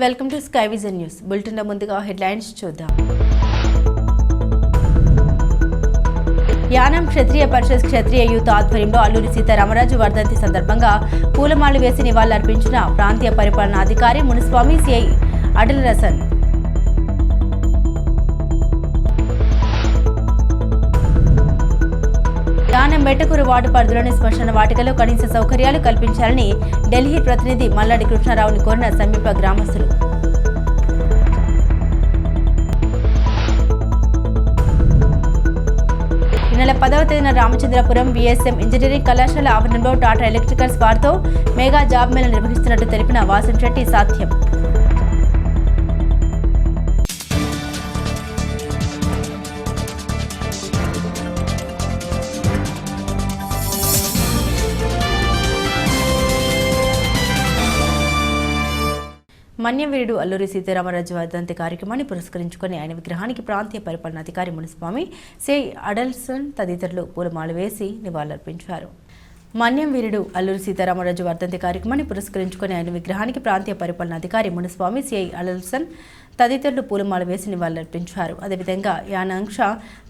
Welcome to sky vision news bulletin. ముందుగా headlines చూద్దాం. యానం క్షత్రియ పరిషత్ క్షత్రియ youth ఆధ్వర్యంలో అల్లూరి సీతారామరాజు వర్ధంతి సందర్భంగా పూలమాలలు వేసి నివాళులర్పించిన ప్రాంతీయ పరిపాలనాధికారి మునిస్వామి సిఐ అడల్ రసన్. యానం మెట్టకూరు వార్డు పరిధిలోని శ్మశాన వాటికలో కనీస సౌకర్యాలు కల్పించాలని ఢిల్లీ ప్రతినిధి మల్లాడి కృష్ణారావుని కోరిన సమీప గ్రామస్తులు. ఈ నెల 10వ తేదీన రామచంద్రపురం విఎస్ఎం ఇంజనీరింగ్ కళాశాల ఆవరణలో టాటా ఎలక్ట్రికల్స్ వారితో మెగా జాబ్ మేళా నిర్వహిస్తున్నట్టు తెలిపిన వాసంశెట్టి సాధ్యం. మన్యంవీరుడు అల్లూరి సీతారామరాజు వర్ధంతి కార్యక్రమాన్ని పురస్కరించుకుని ఆయన విగ్రహానికి ప్రాంతీయ పరిపాలనాధికారి మునిస్వామి సిఐ అడల్సన్ తదితరులు పూలమాల వేసి నివాళులర్పించారు. మన్యంవీరుడు అల్లూరి సీతారామరాజు వర్ధంతి కార్యక్రమాన్ని పురస్కరించుకుని ఆయన విగ్రహానికి ప్రాంతీయ పరిపాలనాధికారి మునిస్వామి సిఐ అడల్సన్ తదితరులు పూలమాల వేసి నివాళులర్పించారు. అదేవిధంగా యానాంక్ష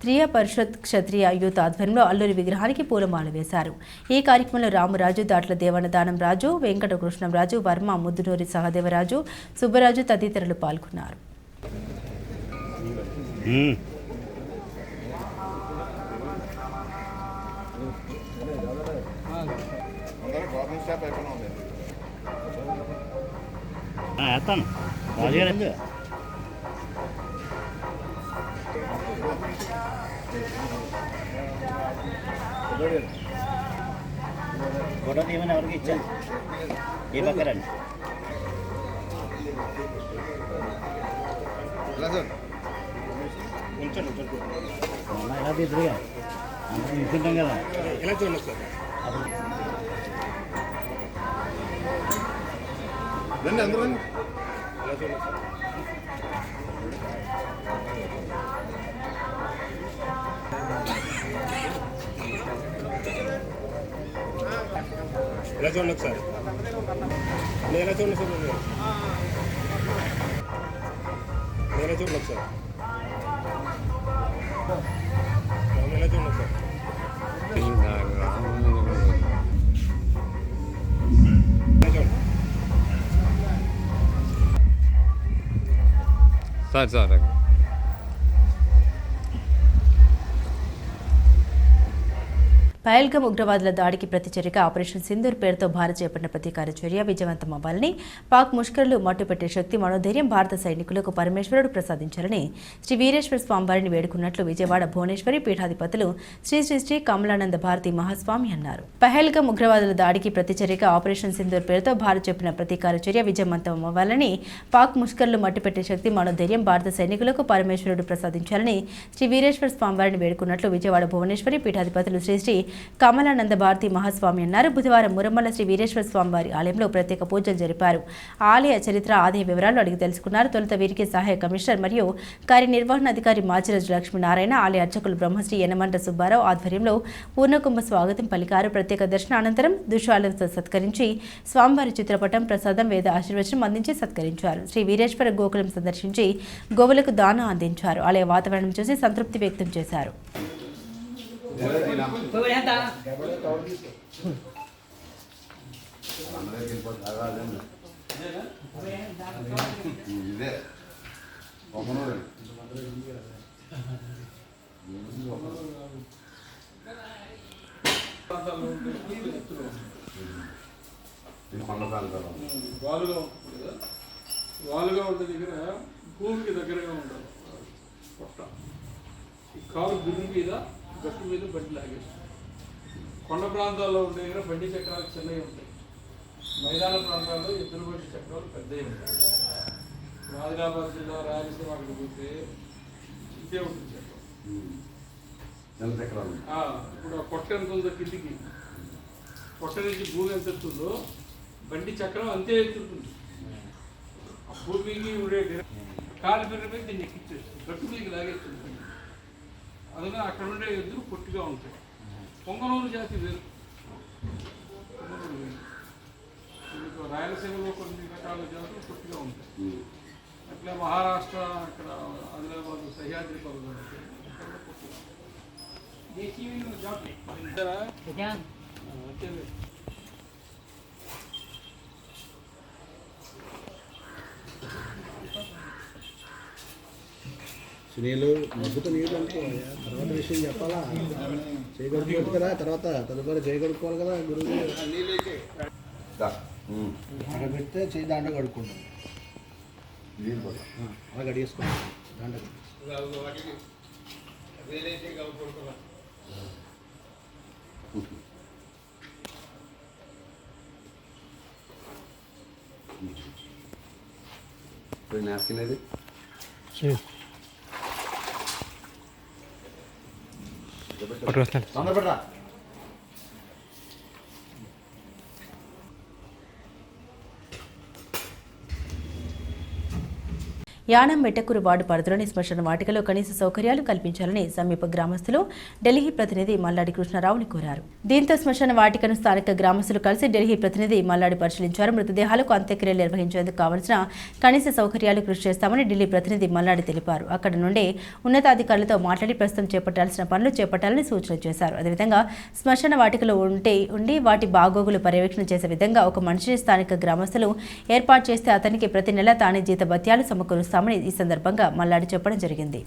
త్రియ పరిషత్ క్షత్రియ యూత్ ఆధ్వర్యంలో అల్లూరి విగ్రహానికి పూలమాల వేశారు. ఈ కార్యక్రమంలో రామరాజు, దాట్ల దేవనదానం రాజు, వెంకట కృష్ణంరాజు, వర్మ, ముద్దునూరి సహదేవరాజు, సుబ్బరాజు తదితరులు పాల్గొన్నారు. ఫోటో తీయమని ఎవరికి ఇచ్చాను ఏ పక్కరండి ఎలా తీద్దురుగా ఇంటుంటాం కదా ఎలా చూడండి సార్ రండి అందరూ రండి ఎలా చూడండి సార్ ఎలా చూడండి ఒకసారి ఎలా చూడండి సార్ ఎలా చూడండి ఒకసారి ఎలా చూడండి సార్ సార్ సార్ పహల్గామ్ ఉగ్రవాదుల దాడికి ప్రతిచర్యగా ఆపరేషన్ సింధూర్ పేరుతో భారత్ చేపట్టిన ప్రతీకార చర్య విజయవంతం అవ్వాలని పాక్ ముష్కరులు మట్టుపెట్టే శక్తి మనోధైర్యం భారత సైనికులకు పరమేశ్వరుడు ప్రసాదించాలని శ్రీ వీరేశ్వర స్వామివారిని వేడుకున్నట్లు విజయవాడ భువనేశ్వరి పీఠాధిపతులు శ్రీ శ్రీ శ్రీ కమలానంద భారతి మహాస్వామి అన్నారు. పహల్గామ్ ఉగ్రవాదుల దాడికి ప్రతిచర్యగా ఆపరేషన్ సింధూర్ పేరుతో భారత్ చేపట్టిన ప్రతీకార చర్య విజయవంతం అవ్వాలని పాక్ ముష్కరులు మట్టుపెట్టే శక్తి మనోధైర్యం భారత సైనికులకు పరమేశ్వరుడు ప్రసాదించాలని శ్రీ వీరేశ్వర స్వామివారిని వేడుకున్నట్లు విజయవాడ భువనేశ్వరి పీఠాధిపతులు శ్రీ శ్రీ కమలానంద భారతి మహాస్వామి అన్నారు. బుధవారం మురమల్ల శ్రీ వీరేశ్వర స్వామివారి ఆలయంలో ప్రత్యేక పూజలు జరిపారు. ఆలయ చరిత్ర, ఆదాయ వివరాలు అడిగి తెలుసుకున్నారు. తొలుత వీరికి సహాయ కమిషనర్ మరియు కార్యనిర్వహణాధికారి మాచిరాజు లక్ష్మీనారాయణ, ఆలయ అర్చకులు బ్రహ్మశ్రీ యనమండ్ర సుబ్బారావు ఆధ్వర్యంలో పూర్ణకుంభ స్వాగతం పలికారు. ప్రత్యేక దర్శన అనంతరం దుశ్శాలతో సత్కరించి స్వామివారి చిత్రపటం, ప్రసాదం, వేద ఆశీర్వచనం అందించి సత్కరించారు. శ్రీ వీరేశ్వర గోకులం సందర్శించి గోవులకు దానం అందించారు. ఆలయ వాతావరణం చూసి సంతృప్తి వ్యక్తం చేశారు. వాలుగా ఉండే దగ్గర భూమికి దగ్గరగా ఉండాలి. పొట్ట ఈ కారు బిల్లు మీద గట్టు మీద బండి లాగేస్తుంది. కొండ ప్రాంతాల్లో ఉండే దగ్గర బండి చక్రాలు చిన్నవి ఉంటాయి. మైదాన ప్రాంతాల్లో ఎద్దుల బండి చక్రాలు పెద్దవి ఉంటాయి. ఆదిలాబాద్ జిల్లా రాయలసీమ అక్కడికి పోతే ఇదే ఉంటుంది చక్రం. ఇప్పుడు ఆ పొట్ట ఎంత ఉందో కిందికి, పొట్ట నుంచి భూమి ఎంత ఎత్తుందో బండి చక్రం అంతే ఎత్తుంటుంది. ఆ భూమికి ఉండే కాలు మీద దీన్ని ఎక్కించేస్తుంది, గట్టు మీదకి లాగేస్తుంది. అందుకని అక్కడ ఉండే ఎద్దులు పొట్టిగా ఉంటాయి. పొంగనూరు జాతి వేరు. మీకు రాయలసీమలో కొన్ని రకాల జాతులు పుట్టిగా ఉంటాయి. అట్లా మహారాష్ట్ర ఇక్కడ ఆదిలాబాద్ సహ్యాద్రి పర్వతం అక్కడ కూడా పుట్టిగా సునీలు మబ్బుతో నీళ్ళు అనుకోవాలి. తర్వాత విషయం చెప్పాలా, చేయగలుగుతుంది కదా. తర్వాత తదుపరి చేయగలుగుకోవాలి కదా. గురువు అక్కడ పెడితే చేయి దాంట్లో కడుక్కుంటాం. అలా కడిగేసుకుంటాం దాంట్లో. నాప్కిన్ అది తొందరపడరా. యానం మెట్టకూరు వార్డు పరిధిలోని శ్మశాన వాటికలో కనీస సౌకర్యాలు కల్పించాలని సమీప గ్రామస్తులు ఢిల్లీ ప్రతినిధి మల్లాడి కృష్ణారావుని కోరారు. దీంతో శ్మశాన వాటికను స్థానిక గ్రామస్తులు కలిసి ఢిల్లీ ప్రతినిధి మల్లాడి పరిశీలించారు. మృతదేహాలకు అంత్యక్రియలు నిర్వహించేందుకు కావలసిన కనీస సౌకర్యాలు కృషి చేస్తామని ఢిల్లీ ప్రతినిధి మల్లాడి తెలిపారు. అక్కడ నుండే ఉన్నతాధికారులతో మాట్లాడి ప్రస్తుతం చేపట్టాల్సిన పనులు చేపట్టాలని సూచన చేశారు. అదేవిధంగా శ్మశాన వాటికలో ఉండి వాటి బాగోగులు పర్యవేక్షణ చేసే విధంగా ఒక మనిషిని స్థానిక గ్రామస్తులు ఏర్పాటు చేస్తే అతనికి ప్రతి నెల తానే జీతభత్యాలు సమకూరుస్తారు ఈ సందర్భంగా మల్లాడి చెప్పడం జరిగింది.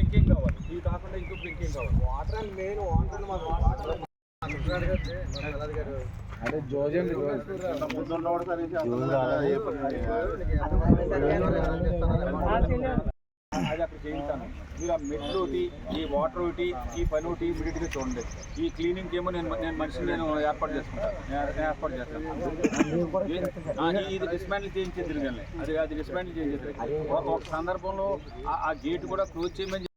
ఇంకేం కావాలి, ఇవి కాకుండా ఇంకొకటి ఇంకేం కావాలి. వాటర్ మెయిన్ వాటర్ అదే జోజండి అది అక్కడ చేయించాను. మీరు ఆ మెట్లు ఒకటి, ఈ వాటర్ ఒకటి, ఈ పని ఒకటి ఇమీడియట్గా చూడండి. ఈ క్లీనింగ్ ఏమో నేను మనిషిని ఏర్పాటు చేసుకుంటాను. ఇది డిస్మాంటిల్ చేయించేది కానీ అది డిస్మాంటిల్ చేయించేది. ఒక సందర్భంలో ఆ గేట్ కూడా క్లోజ్ చేయమని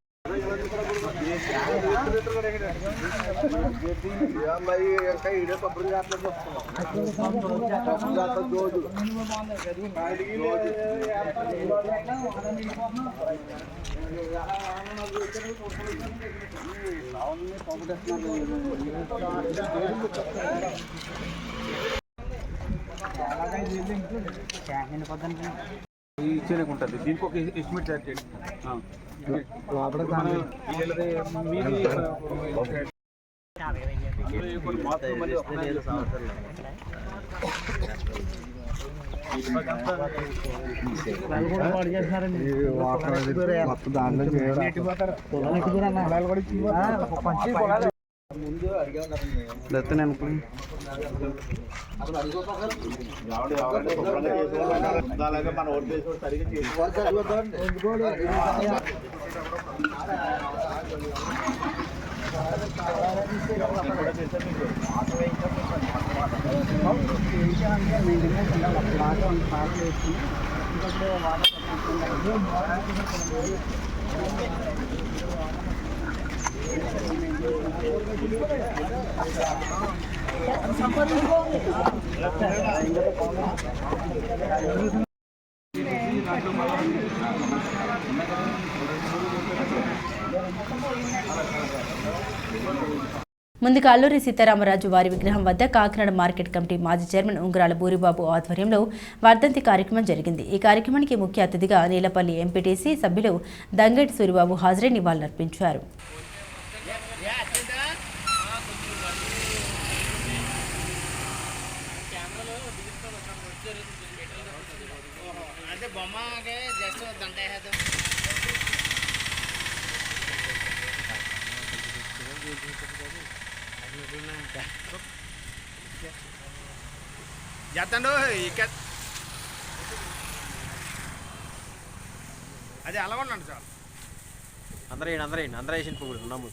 ఇచ్చేందుకు ఉంటుంది. దీనికి ఒక ఎస్టిమేట్ తయారు చేయండి. ముందు అడిగే మన ఓటు వేసుకోవడం సరిగ్గా ముందుగా అల్లూరి సీతారామరాజు వారి విగ్రహం వద్ద కాకినాడ మార్కెట్ కమిటీ మాజీ చైర్మన్ ఉంగరాల బూరిబాబు ఆధ్వర్యంలో వర్ధంతి కార్యక్రమం జరిగింది. ఈ కార్యక్రమానికి ముఖ్య అతిథిగా నీలపల్లి ఎంపీటీసీ సభ్యులు దంగటి సూరిబాబు హాజరై నివాళులర్పించారు. చేస్తాడు అదే అలా ఉన్నాడు సార్. అందరూ వేసిన పువ్వులు ఉన్నాము.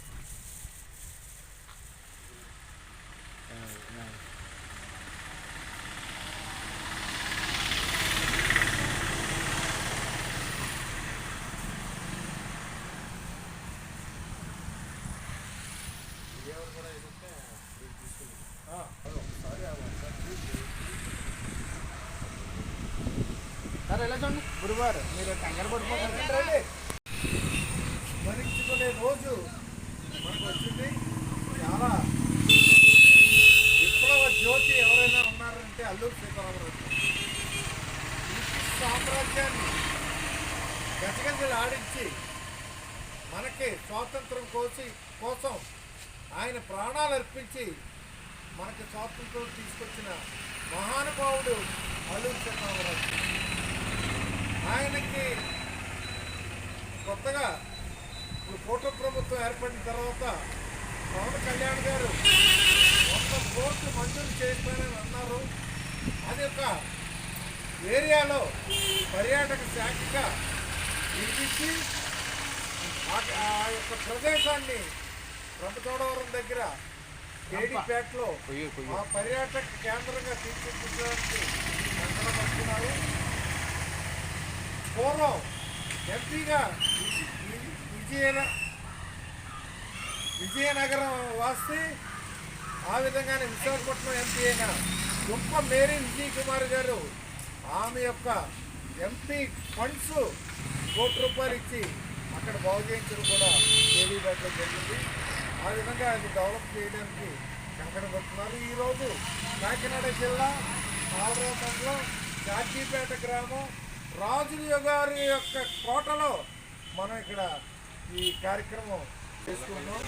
సరే ఎలా చూడండి గురువారు మీరు కంగారు పడిపోతారండి. స్మరించుకునే రోజు మనకు వచ్చింది. చాలా విప్లవ జ్యోతి ఎవరైనా ఉన్నారంటే అల్లూరి సీతారామరాజు. సామ్రాజ్యాన్ని గజగజలు ఆడించి మనకి స్వాతంత్రం కోసం ఆయన ప్రాణాలు అర్పించి మనకి స్వాతంత్రం తీసుకొచ్చిన మహానుభావుడు అల్లూరి సీతారామరాజు. ఆయనకి కొత్తగా ఇప్పుడు కూటమి ప్రభుత్వం ఏర్పడిన తర్వాత పవన్ కళ్యాణ్ గారు 100 కోట్లు మంజూరు చేస్తానని అన్నారు. అది ఒక ఏరియాలో పర్యాటక శాఖగా నిర్మించి ఆ యొక్క ప్రదేశాన్ని రంపచోడవరం దగ్గర కేడీపేటలో ఆ పర్యాటక కేంద్రంగా తీర్చిదిద్దడానికి కంకణం కట్టుకున్నారు. పూర్వం ఎంపీగా విజయనగరం వాసి, ఆ విధంగానే విశాఖపట్నం ఎంపీ అయిన గొప్ప మేరీ విజయ్ కుమార్ గారు ఆమె యొక్క ఎంపీ ఫండ్స్ ₹1 ఇచ్చి అక్కడ బాగు చేయించడం కూడా కేడీపేటలో జరిగింది. ఆ విధంగా అది డెవలప్ చేయడానికి కంకణం కట్టున్నారు. ఈరోజు కాకినాడ జిల్లా పాలరావు మండలం జార్జీపేట గ్రామం రాజుల గారి యొక్క కోటలో మనం ఇక్కడ ఈ కార్యక్రమం చేసుకున్నాం.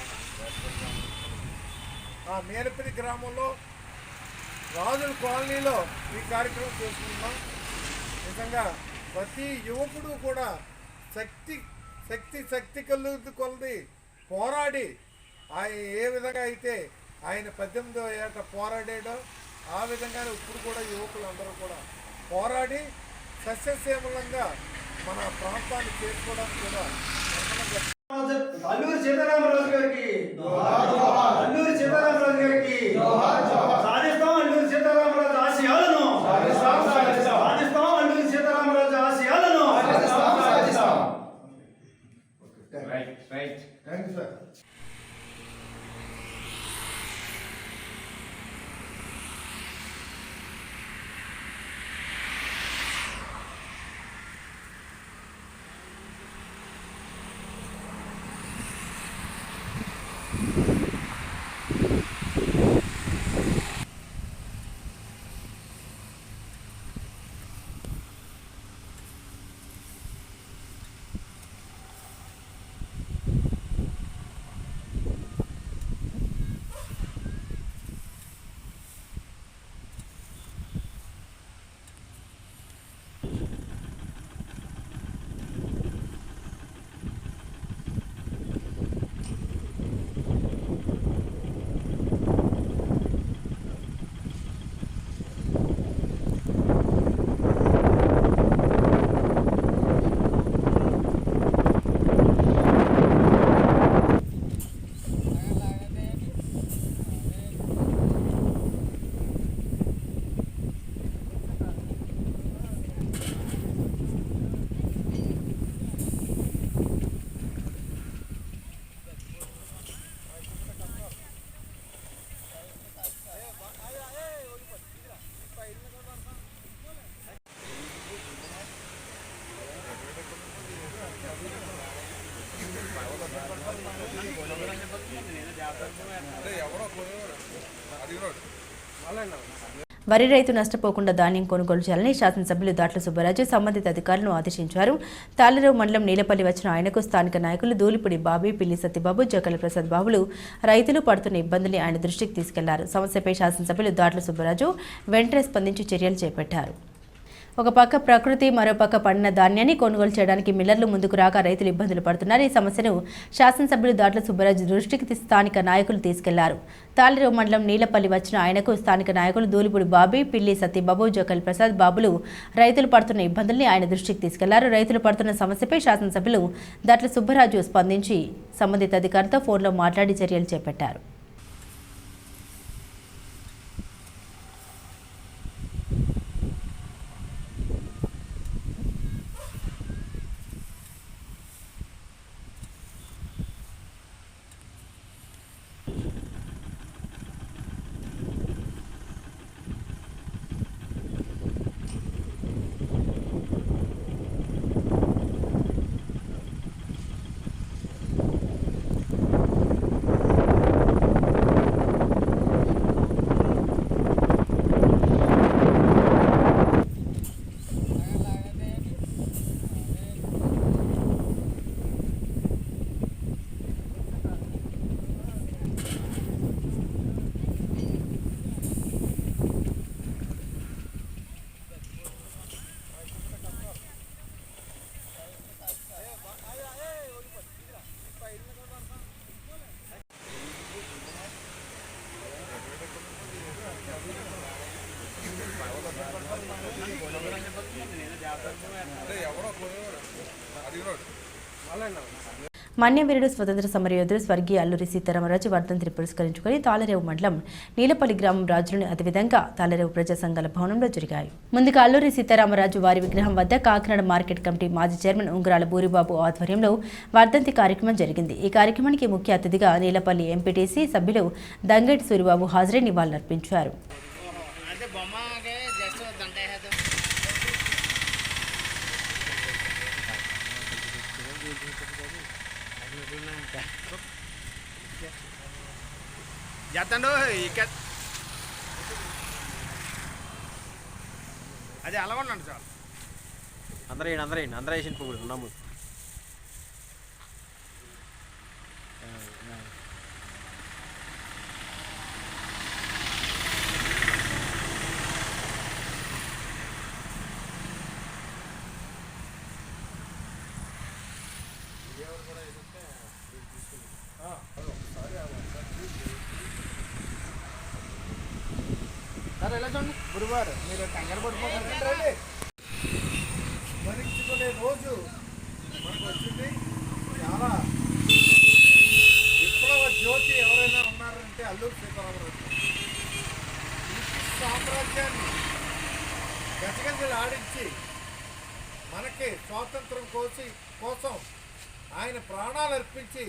ఆ మేనపల్లి గ్రామంలో రాజుల కాలనీలో ఈ కార్యక్రమం చేసుకున్నాం. నిజంగా ప్రతి యువకుడు కూడా శక్తి కొలది పోరాడి ఆయన ఏ విధంగా అయితే ఆయన 18వ ఏట పోరాడాడో ఆ విధంగానే ఇప్పుడు కూడా యువకులు అందరూ కూడా పోరాడి సస్యశ్యామలంగా మన ప్రాంతాన్ని చేసుకోవడానికి కూడా అల్లూరి సీతారామరాజు గారికి అల్లూరి సీతారామరాజు గారికి సాధిస్తాం. అల్లూరి సీతారామరాజు ఆశయాలను సాధిస్తాం. అల్లూరి సీతారామరాజు ఆశయాలను థ్యాంక్ యూ సార్. వరి రైతు నష్టపోకుండా ధాన్యం కొనుగోలు చేయాలని శాసనసభ్యులు దాట్ల సుబ్బరాజు సంబంధిత అధికారులను ఆదేశించారు. తాళ్లరావు మండలం నీలపల్లి వచ్చిన ఆయనకు స్థానిక నాయకులు ధూళిపూడి బాబీ, పిల్లి సత్యబాబు, జకల ప్రసాద్ బాబులు రైతులు పడుతున్న ఇబ్బందుల్ని ఆయన దృష్టికి తీసుకెళ్లారు. సమస్యపై శాసనసభ్యులు దాట్ల సుబ్బరాజు వెంటనే స్పందించి చర్యలు చేపట్టారు. ఒక పక్క ప్రకృతి, మరోపక్క పండిన ధాన్యాన్ని కొనుగోలు చేయడానికి మిల్లర్లు ముందుకు రాక రైతులు ఇబ్బందులు పడుతున్నారు. ఈ సమస్యను శాసనసభ్యులు దాట్ల సుబ్బరాజు దృష్టికి స్థానిక నాయకులు తీసుకెళ్లారు. తాళ్లరావు మండలం నీలపల్లి వచ్చిన ఆయనకు స్థానిక నాయకులు ధూళిపూడి బాబీ, పిల్లి సత్యబాబు, జకల్ ప్రసాద్ బాబులు రైతులు పడుతున్న ఇబ్బందుల్ని ఆయన దృష్టికి తీసుకెళ్లారు. రైతులు పడుతున్న సమస్యపై శాసనసభ్యులు దాట్ల సుబ్బరాజు స్పందించి సంబంధిత అధికారితో ఫోన్లో మాట్లాడి చర్యలు చేపట్టారు. మన్యవీరుడు స్వతంత్ర సమరయోధుడు స్వర్గీయ అల్లూరి సీతారామరాజు వర్ధంతిని పురస్కరించుకుని తాళరేవు మండలం నీలపల్లి గ్రామం రాజులోని అదేవిధంగా తాళరేవు ప్రజా సంఘాల భవనంలో జరిగాయి. ముందుగా అల్లూరి సీతారామరాజు వారి విగ్రహం వద్ద కాకినాడ మార్కెట్ కమిటీ మాజీ చైర్మన్ ఉంగరాల బూరిబాబు ఆధ్వర్యంలో వర్ధంతి కార్యక్రమం జరిగింది. ఈ కార్యక్రమానికి ముఖ్య అతిథిగా నీలపల్లి ఎంపీటీసీ సభ్యులు దంగేటి సూరిబాబు హాజరై నివాళులర్పించారు. చేస్తాడు అది అలా ఉన్నాడు సార్. అందరూ వేసిన పువ్వులు ఉన్నాము. సరే ఎలా చూడండి గురువారు మీరు కంగారు పడిపోతారండి. స్మరించుకునే రోజు మనకు వచ్చింది. చాలా విప్లవ జ్యోతి ఎవరైనా ఉన్నారంటే అల్లూరి సీతారామరాజు. సామ్రాజ్యాన్ని గజగజలు ఆడించి మనకి స్వాతంత్రం కోసం ఆయన ప్రాణాలు అర్పించి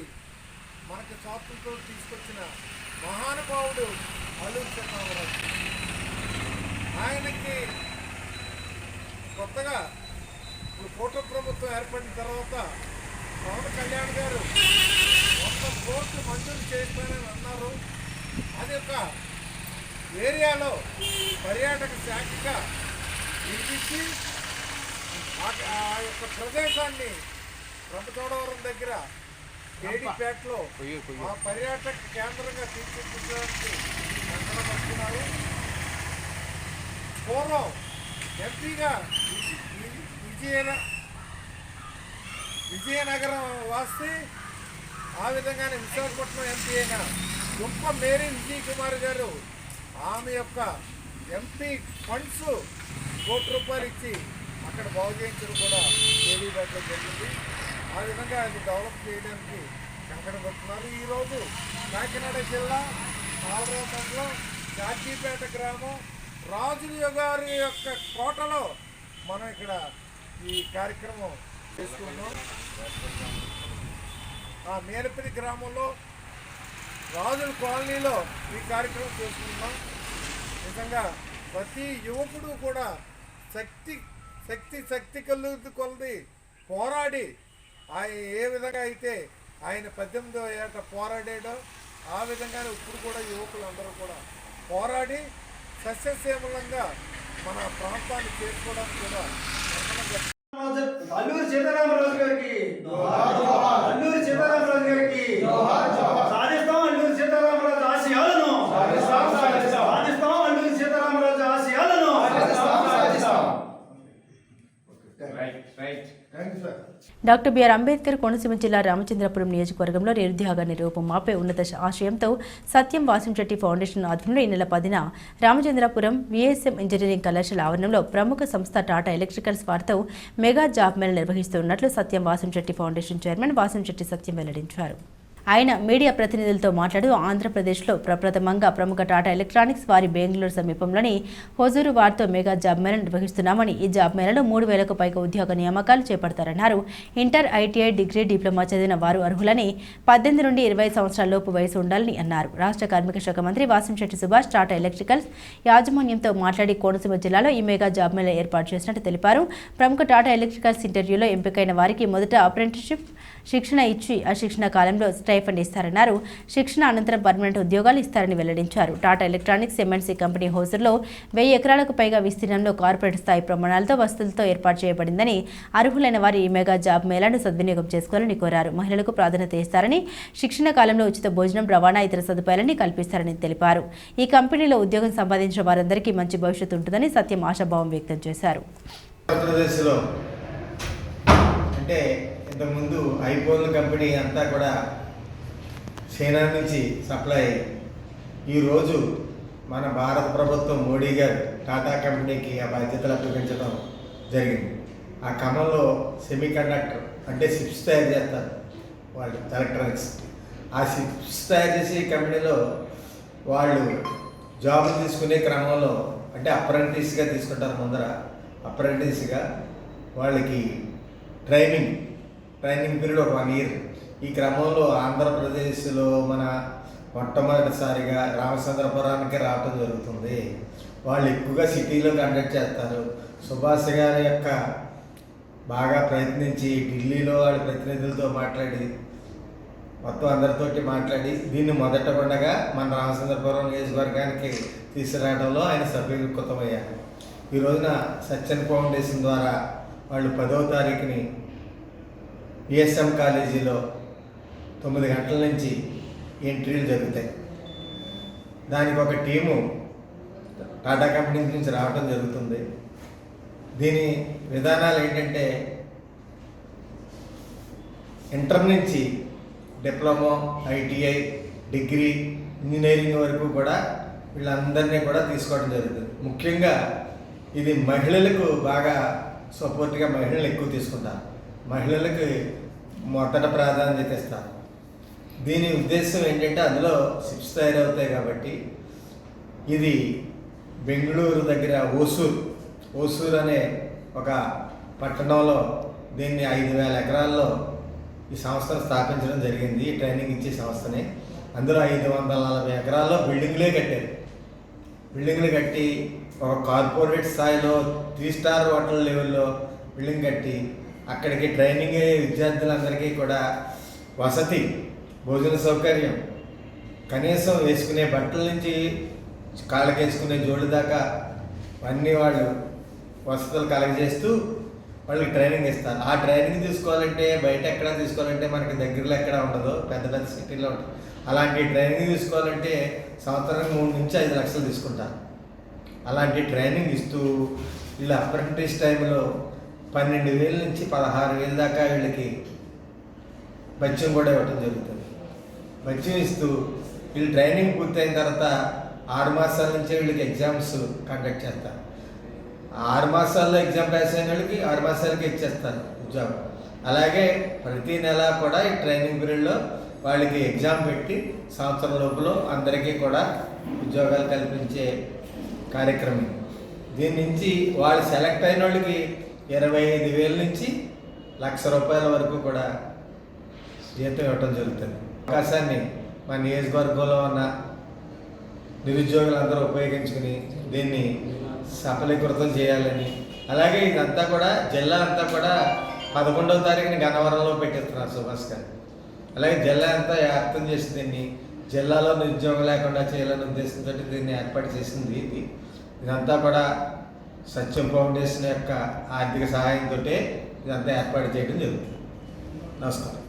మనకి స్వాతంత్రం తీసుకొచ్చిన మహానుభావుడు అల్లూరి సీతారామరాజు. ఆయనకి కొత్తగా ఇప్పుడు కూటమి ప్రభుత్వం ఏర్పడిన తర్వాత పవన్ కళ్యాణ్ గారు 100 కోట్లు మంజూరు చేస్తానని అన్నారు. అది ఒక ఏరియాలో పర్యాటక శాఖగా నిర్మించి ఆ యొక్క ప్రదేశాన్ని రంపచోడవరం దగ్గర కేడీపేటలో ఆ పర్యాటక కేంద్రంగా తీర్చిదిద్దడానికి సంకల్పించుకున్నారు. పూర్వం ఎంపీగా విజయనగరం వాసి ఆ విధంగానే విశాఖపట్నం ఎంపీ అయిన దుంప మేరీ విజయ్ కుమార్ గారు ఆమె యొక్క ఎంపీ ఫండ్స్ ₹1 ఇచ్చి అక్కడ బాగు చేయించడం కూడా కేడీపేటలో జరిగింది. ఆ విధంగా అది డెవలప్ చేయడానికి కంకణ పడుతున్నారు. ఈరోజు కాకినాడ జిల్లా ఆలరావు మండలం జార్జీపేట గ్రామం రాజుల గారి యొక్క కోటలో మనం ఇక్కడ ఈ కార్యక్రమం చేసుకున్నాం. ఆ మేలపల్లి గ్రామంలో రాజుల కాలనీలో ఈ కార్యక్రమం చేసుకున్నాం. నిజంగా ప్రతి యువకుడు కూడా శక్తి కొలది పోరాడి ఆయన ఏ విధంగా అయితే ఆయన 18వ ఏట పోరాడాడో ఆ విధంగానే ఇప్పుడు కూడా యువకులందరూ కూడా పోరాడి సస్యశ్యామలంగా మన ప్రాంతాన్ని చేసుకోవడానికి కూడా అల్లూరి సీతారామరాజు గారికి అల్లూరి సీతారామరాజు గారికి సాధిస్తాం. అల్లూరి సీతారామరాజు ఆశయాలను సాధిస్తాం. అల్లూరి సీతారామరాజు ఆశయాలను డాక్టర్ బిఆర్ అంబేద్కర్ కోనసీమ జిల్లా రామచంద్రపురం నియోజకవర్గంలో నిరుద్యోగాన్ని రూపుమాపే ఉన్నత ఆశయంతో సత్యం వాసంశెట్టి ఫౌండేషన్ ఆధ్వర్యంలో ఈ నెల 10న రామచంద్రపురం విఎస్ఎం ఇంజనీరింగ్ కళాశాల ఆవరణంలో ప్రముఖ సంస్థ టాటా ఎలక్ట్రికల్స్ వారితో మెగా జాబ్ మేళా నిర్వహిస్తున్నట్లు సత్యం వాసంశెట్టి ఫౌండేషన్ చైర్మన్ వాసంశెట్టి సత్యం వెల్లడించారు. ఆయన మీడియా ప్రతినిధులతో మాట్లాడుతూ ఆంధ్రప్రదేశ్లో ప్రప్రథమంగా ప్రముఖ టాటా ఎలక్ట్రానిక్స్ వారి బెంగళూరు సమీపంలోని హొజూరు వారితో మెగా జాబ్ మేళా నిర్వహిస్తున్నామని ఈ జాబ్ మేళాలో 3,000కు పైగా ఉద్యోగ నియామకాలు చేపడతారన్నారు. ఇంటర్, ఐటీఐ, డిగ్రీ, డిప్లొమా చదివిన వారు అర్హులని 18 నుండి 20 సంవత్సరాల లోపు వయసు ఉండాలని అన్నారు. రాష్ట్ర కార్మిక శాఖ మంత్రి వాసంశెట్టి సుభాష్ టాటా ఎలక్ట్రికల్స్ యాజమాన్యంతో మాట్లాడి కోనసీమ జిల్లాలో ఈ మెగా జాబ్ మేళా ఏర్పాటు చేసినట్టు తెలిపారు. ప్రముఖ టాటా ఎలక్ట్రికల్స్ ఇంటర్వ్యూలో ఎంపికైన వారికి మొదట అప్రెంటిస్షిప్ శిక్షణ ఇచ్చి ఆ శిక్షణ కాలంలో స్టైఫండ్ ఇస్తారన్నారు. శిక్షణ అనంతరం పర్మనెంట్ ఉద్యోగాలు ఇస్తారని వెల్లడించారు. టాటా ఎలక్ట్రానిక్స్ ఎంఎన్సీ కంపెనీ హోజర్లో 1000 ఎకరాలకు పైగా విస్తీర్ణంలో కార్పొరేట్ స్థాయి ప్రమాణాలతో వసతులతో ఏర్పాటు చేయబడిందని, అర్హులైన వారు ఈ మెగా జాబ్ మేళాను సద్వినియోగం చేసుకోవాలని కోరారు. మహిళలకు ప్రాధాన్యత ఇస్తారని, శిక్షణ కాలంలో ఉచిత భోజనం, రవాణా, ఇతర సదుపాయాలని కల్పిస్తారని తెలిపారు. ఈ కంపెనీలో ఉద్యోగం సంపాదించిన వారందరికీ మంచి భవిష్యత్తు ఉంటుందని సత్యం ఆశాభావం వ్యక్తం చేశారు. ఆంధ్రప్రదేశ్లో అంటే ఇంతకుముందు ఐఫోన్ కంపెనీ అంతా కూడా చైనా నుంచి సప్లై ఈరోజు మన భారత ప్రభుత్వం మోడీ గారు టాటా కంపెనీకి ఆ బాధ్యతలు అప్పగించడం జరిగింది. ఆ ఖమ్మంలో సెమీ కండక్టర్ అంటే చిప్స్ తయారు చేస్తారు వాళ్ళు, ఎలక్ట్రానిక్స్. ఆ చిప్స్ తయారు చేసే కంపెనీలో వాళ్ళు జాబ్ తీసుకునే క్రమంలో అంటే అప్రెంటిస్గా తీసుకుంటారు. ముందర అప్రెంటిస్గా వాళ్ళకి ట్రైనింగ్ పీరియడ్ ఒక 1 year. ఈ క్రమంలో ఆంధ్రప్రదేశ్లో మన మొట్టమొదటిసారిగా రామచంద్రపురానికి రావటం జరుగుతుంది. వాళ్ళు ఎక్కువగా సిటీలో కండక్ట్ చేస్తారు. సుభాష్ గారి యొక్క బాగా ప్రయత్నించి ఢిల్లీలో వాళ్ళ ప్రతినిధులతో మాట్లాడి మొత్తం అందరితోటి మాట్లాడి దీన్ని మొదటగుండగా మన రామచంద్రపురం నియోజకవర్గానికి తీసుకురావడంలో ఆయన సఫలీకృతమయ్యారు. ఈ రోజున సత్యన్ ఫౌండేషన్ ద్వారా వాళ్ళు 10వ తారీఖుని బిఎస్ఎం కాలేజీలో 9 గంటల నుంచి ఎంట్రీలు జరుగుతాయి. దానికి ఒక టీము టాటా కంపెనీ నుంచి రావడం జరుగుతుంది. దీని విధానాలు ఏంటంటే ఇంటర్ నుంచి డిప్లొమా, ఐటీఐ, డిగ్రీ, ఇంజనీరింగ్ వరకు కూడా వీళ్ళందరినీ కూడా తీసుకోవడం జరుగుతుంది. ముఖ్యంగా ఇది మహిళలకు బాగా సపోర్ట్గా మహిళలు ఎక్కువ తీసుకుంటారు. మహిళలకు మొదట ప్రాధాన్యత ఇస్తారు. దీని ఉద్దేశం ఏంటంటే అందులో చిప్స్ తయారవుతాయి కాబట్టి ఇది బెంగళూరు దగ్గర ఓసూర్ అనే ఒక పట్టణంలో దీన్ని 5,000 ఎకరాల్లో ఈ సంస్థను స్థాపించడం జరిగింది. ఈ ట్రైనింగ్ ఇచ్చే సంస్థని. అందులో 540 ఎకరాల్లో బిల్డింగ్లే కట్టారు. బిల్డింగ్లు కట్టి ఒక కార్పొరేట్ స్థాయిలో 3 star హోటల్ లెవెల్లో బిల్డింగ్ కట్టి అక్కడికి ట్రైనింగ్ అయ్యే విద్యార్థులందరికీ కూడా వసతి, భోజన సౌకర్యం, కనీసం వేసుకునే బట్టల నుంచి కాళ్ళకి వేసుకునే జోడు దాకా అన్నీ వాళ్ళు వసతులు కలగజేస్తూ వాళ్ళకి ట్రైనింగ్ ఇస్తారు. ఆ ట్రైనింగ్ తీసుకోవాలంటే బయట ఎక్కడ తీసుకోవాలంటే మనకి దగ్గరలో ఎక్కడ ఉండదు, పెద్ద పెద్ద సిటీలో ఉంటుంది. అలాంటి ట్రైనింగ్ తీసుకోవాలంటే సంవత్సరానికి 3 నుంచి 5 లక్షలు తీసుకుంటారు. అలాంటి ట్రైనింగ్ ఇస్తూ వీళ్ళ అప్రెంటిస్ టైంలో 12,000 నుంచి 16,000 దాకా వీళ్ళకి బత్యం కూడా ఇవ్వడం జరుగుతుంది. బత్యం ఇస్తూ వీళ్ళు ట్రైనింగ్ పూర్తయిన తర్వాత 6 మాసాల నుంచి వీళ్ళకి ఎగ్జామ్స్ కండక్ట్ చేస్తారు. 6 మాసాల్లో ఎగ్జామ్ పాస్ అయిన వాళ్ళకి 6 మాసాలకి ఇచ్చేస్తారు ఉద్యోగం. అలాగే ప్రతి నెల కూడా ఈ ట్రైనింగ్ పీరియడ్లో వాళ్ళకి ఎగ్జామ్ పెట్టి సంవత్సరం లోపల అందరికీ కూడా ఉద్యోగాలు కల్పించే కార్యక్రమం. దీని నుంచి వాళ్ళు సెలెక్ట్ అయిన వాళ్ళకి 25,000 నుంచి ₹1,00,000 వరకు కూడా జీతం ఇవ్వటం జరుగుతుంది. అవకాశాన్ని మా నియోజకవర్గంలో ఉన్న నిరుద్యోగులందరూ ఉపయోగించుకుని దీన్ని సఫలీకృతం చేయాలని, అలాగే ఇదంతా కూడా జిల్లా అంతా కూడా 11వ తారీఖుని గన్నవరంలో పెట్టిస్తున్నారు సుభాష్ గారు. అలాగే జిల్లా అంతా వ్యాప్తం చేసి దీన్ని జిల్లాలో నిరుద్యోగం లేకుండా చేయాలనే ఉద్దేశంతో దీన్ని ఏర్పాటు చేసింది. ఇదంతా కూడా సత్యం ఫౌండేషన్ యొక్క ఆర్థిక సహాయంతో ఇదంతా ఏర్పాటు చేయడం జరుగుతుంది. నమస్కారం.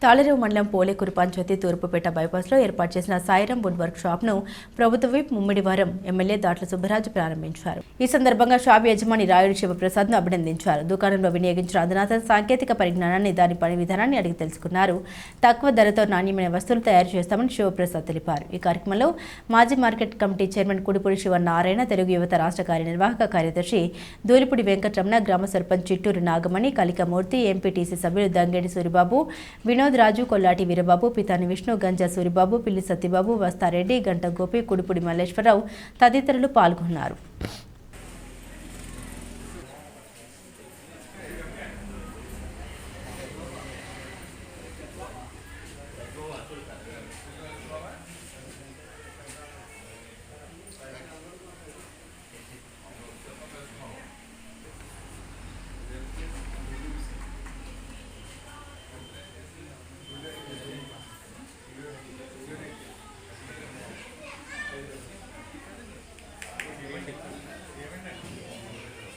తాళరేవు మండలం పోలేకూరు పంచాయతీ తూర్పుపేట బైపాస్లో ఏర్పాటు చేసిన సాయిరాం వుడ్ వర్క్ షాప్ను ప్రభుత్వ విప్ ముమ్మిడివారం ఎమ్మెల్యే దాట్ల సుబ్బరాజు ప్రారంభించారు. ఈ సందర్భంగా షాప్ యజమాని రాయుడు శివప్రసాద్ను అభినందించారు. దుకాణంలో వినియోగించిన అధునాతన సాంకేతిక పరిజ్ఞానాన్ని, దాని పని విధానాన్ని అడిగి తెలుసుకున్నారు. తక్కువ ధరతో నాణ్యమైన వస్తువులు తయారు చేస్తామని శివప్రసాద్ తెలిపారు. ఈ కార్యక్రమంలో మాజీ market committee chairman Kudipudi Sivanarayana, Telugu యువత రాష్ట్ర కార్యనిర్వాహక కార్యదర్శి దూలిపూడి వెంకటరమణ, గ్రామ సర్పంచ్ చిట్టూరు నాగమణి, కలికమూర్తి, ఎంపీటీసీ సభ్యులు దంగేడి సూరిబాబు, వినోద్ రాజు, కొల్లాటి వీరబాబు, పితాని విష్ణు, గంజా సూరిబాబు, పిల్లి సత్యబాబు, వస్తారెడ్డి, గంట గోపి, కుడిపూడి మల్లేశ్వరరావు తదితరులు పాల్గొన్నారు.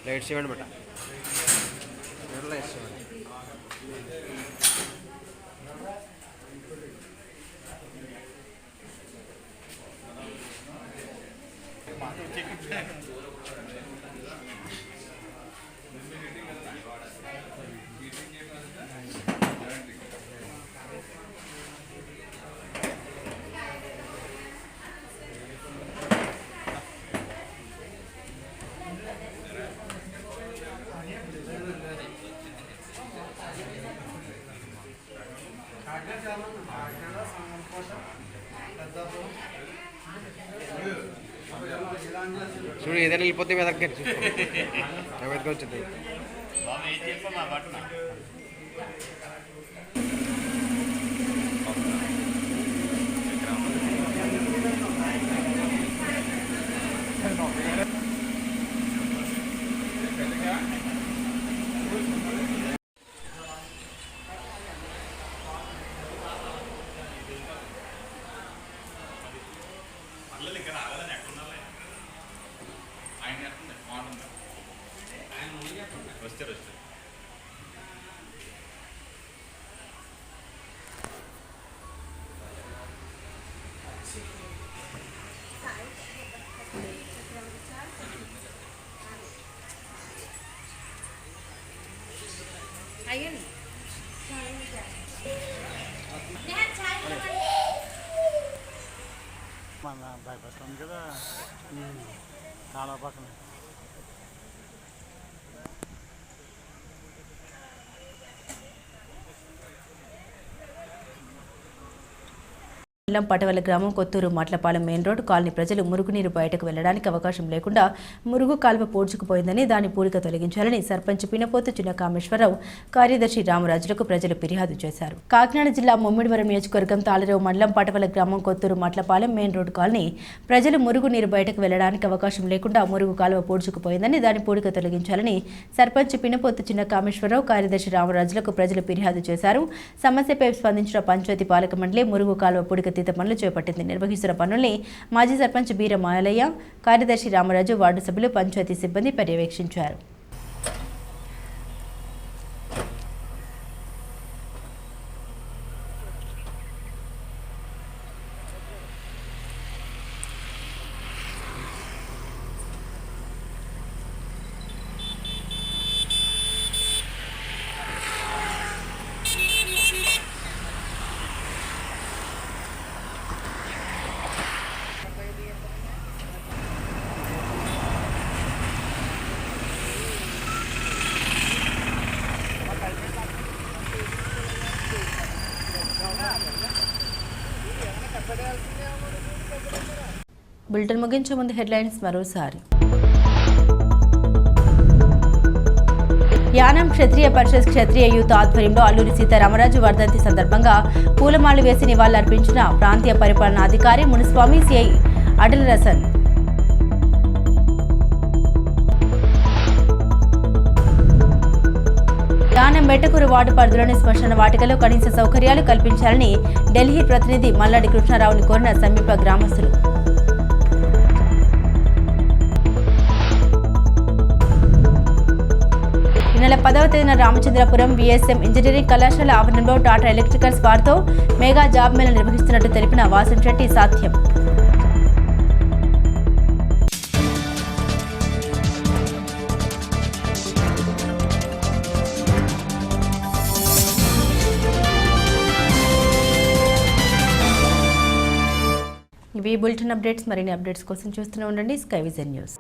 లైట్స్ ఇవ్వండి బట్ట లైట్స్ ఇవ్వండి. చూడు ఏదైనా వెళ్ళిపోతే మీ దగ్గర ఎవరికి వచ్చింది మన బైపాస్ ఉంది కదా చాలా పక్కన మండలం పటవల గ్రామం Kothuru Matlapalem main road colony ప్రజలు మురుగునీరు బయటకు వెళ్లడానికి అవకాశం లేకుండా మురుగు కాలువ పూడ్చుకుపోయిందని దాని పూడిక తొలగించాలని సర్పంచ్ పినపోతు చిన్న కామేశ్వరరావు కార్యదర్శి రామరాజులకు ప్రజలు ఫిర్యాదు చేశారు. కాకినాడ జిల్లా ముమ్మిడివరం నియోజకవర్గం తాళరేవు మండలం పటవల గ్రామం Kothuru Matlapalem main road colony ప్రజలు మురుగునీరు బయటకు వెళ్లడానికి అవకాశం లేకుండా మురుగు కాలువ పూడ్చుకుపోయిందని దాని పూడిక తొలగించాలని సర్పంచ్ పినపోతు చిన్న కామేశ్వరరావు కార్యదర్శి రామరాజులకు ప్రజలు ఫిర్యాదు చేశారు. సమస్యపై స్పందించిన పంచాయతీ పాలక మండలి మురుగు కాలువ పూడిక పనులు చేపట్టింది. నిర్వహిస్తున్న పనుల్ని మాజీ సర్పంచ్ బీర మాయలయ్య, కార్యదర్శి రామరాజు, వార్డు సభ్యులు, పంచాయతీ సిబ్బంది పర్యవేక్షించారు. బులెటిన్ ముగించే ముందు హెడ్లైన్స్ మరోసారి. యానం క్షత్రియ పరిషత్ క్షత్రియ యూత్ ఆధ్వర్యంలో అల్లూరి సీతారామరాజు వర్ధంతి సందర్భంగా పూలమాలలు వేసి నివాళులర్పించిన ప్రాంతీయ పరిపాలనాధికారి మునిస్వామి సిఐ అటల్ రసన్. యానం మెట్టకూరు వార్డు పరిధిలోని శ్మశాన వాటికలో కనీస సౌకర్యాలు కల్పించాలని ఢిల్లీ ప్రతినిధి మల్లాడి కృష్ణారావుని కోరిన సమీప గ్రామస్తులు. ఈ నెల 10వ తేదీన రామచంద్రపురం విఎస్ఎం ఇంజనీరింగ్ కళాశాల ఆవరణంలో టాటా ఎలక్ట్రికల్స్ వారితో మెగా జాబ్ మేళా నిర్వహిస్తున్నట్టు తెలిపిన వాసంశెట్టి సాధ్యం. ఇవి బులెటిన్ అప్డేట్స్. మరిన్ని అప్డేట్స్ కోసం చూస్తూనే ఉండండి స్కై విజన్ న్యూస్.